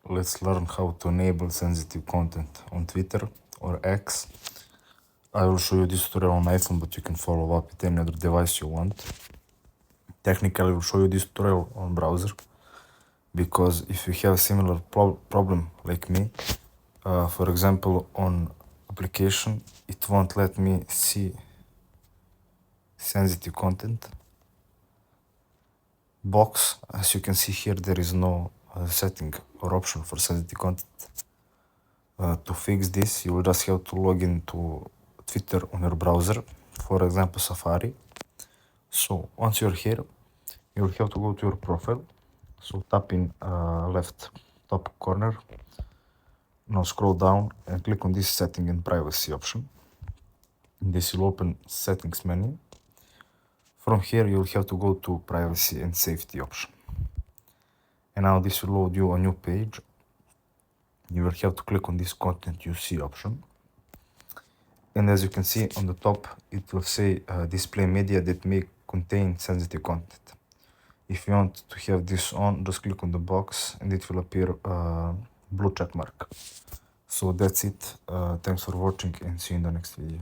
let's learn how to enable sensitive content on Twitter or X. I will show you this tutorial on iPhone, but you can follow up with any other device you want. Technically, I will show you this tutorial on browser, because if you have a similar problem like me, for example, on application, it won't let me see sensitive content. Box, as you can see here, there is no setting or option for sensitive content. To fix this, you will just have to log into Twitter on your browser, for example, Safari. So once you're here, you'll have to go to your profile. So tap in left top corner. Now scroll down and click on this setting and privacy option. This will open settings menu. From here, you'll have to go to privacy and safety option. And now this will load you a new page. You will have to click on this content you see option. And as you can see on the top, it will say display media that may contain sensitive content. If you want to have this on, just click on the box and it will appear blue check mark. So that's it. Thanks for watching and see you in the next video.